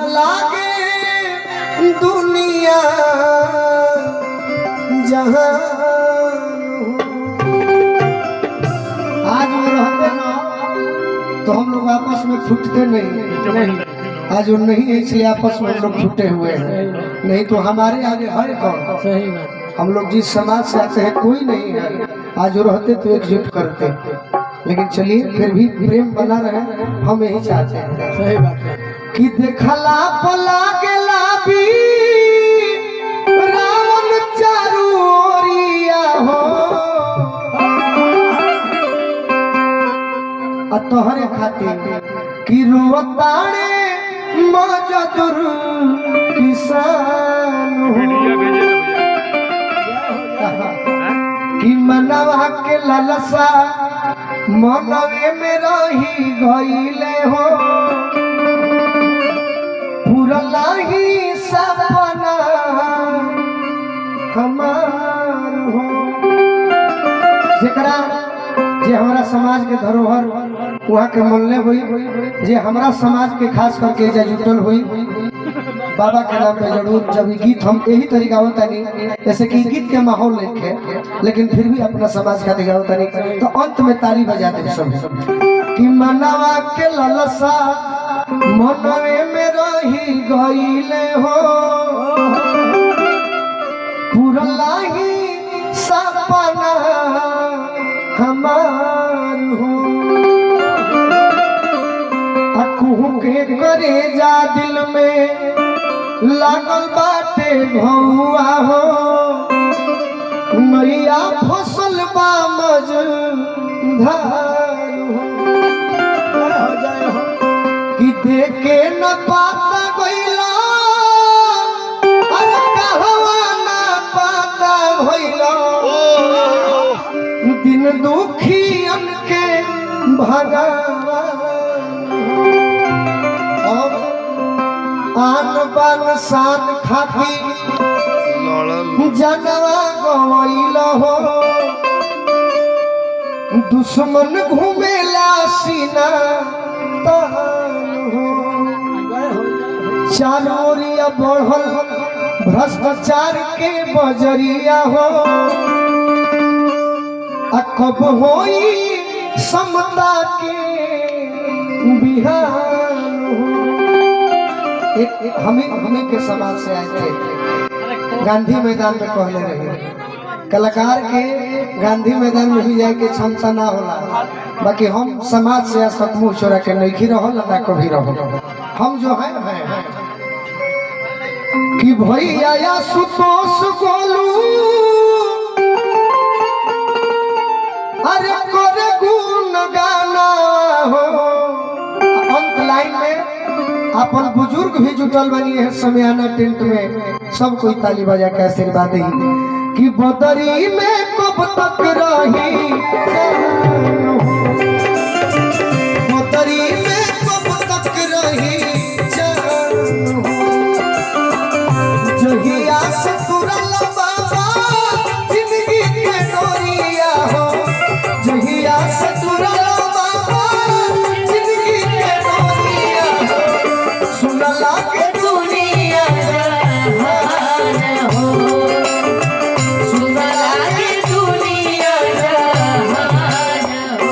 लागे दुनिया जहां आज वो रहते ना तो हम लोग आपस में फूटते नहीं। आज वो नहीं है इसलिए आपस में हम लोग फूटे हुए हैं, नहीं तो हमारे आगे हर कौन। सही बात। हम लोग जिस समाज से आते हैं कोई नहीं है, आज वो रहते तो एकजुट करते। लेकिन चलिए फिर भी प्रेम बना रहे, हम यही चाहते हैं। सही बात है कि देखला पला गेला भी रावण चारू ओरिया हो तोहरे खातिर कि रोताड़े मजदूर किसान कि मनवा के ललसा मनवे में रही गईले हो पूरा ही सपना हमार हो। जेकरा जे हमारा समाज के धरोहर वहाँ के मनले हुई, जे हमारा समाज के खास करके जुटल हुई बाबा के नाम पे जरूर। जब गीत हम यही तरीका होता नहीं, जैसे कि गीत के माहौल लिखे, लेकिन फिर भी अपना समाज का दिखा होता नहीं, तो अंत में ताली बजा दे सब कि मनवा के ललसा मनवे में रही गईले हो पूरा ही सपना हमार हो अखू के करे जा दिल में लागल बाटे भौआ हो नैया फसल बा मझधार हो कि देखे न पाता गइला अरे कहवा न पाता भइला दिन दुखियन के भगवान आन बान शान खाती जनवा गइल हो दुश्मन घूमेला सीना तान हो चारोरिया बढ़ल भ्रष्टाचार के बजरिया हो कब होई समता के बिहान हो। एक हमें के समाज से आए थे, गांधी मैदान में कहले रहे कलाकार के गांधी मैदान में भी जाए के क्षमता ना होला, बाकी हम समाज से आज तक मुँह चोरा के नहीं रहो ना कभी रहो। हम जो है कि भैया सुतोष गोलू अरे करे गुण गाना हो। अंत लाइन में अपन बुजुर्ग भी जुटल बनी है समियाना टेंट में, सब कोई ताली बजा के आशीर्वाद दी कि बदरी में कब तक रही बदरी में कब तक रही जहिया से तुरल बाबा जिंदगी के डोरिया हो जहिया से तुरल बाबा जिंदगी के डोरिया हो सुनला के दुनिया जहान हो सुनला के दुनिया जहान हो।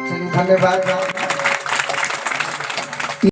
चलिए धन्यवाद।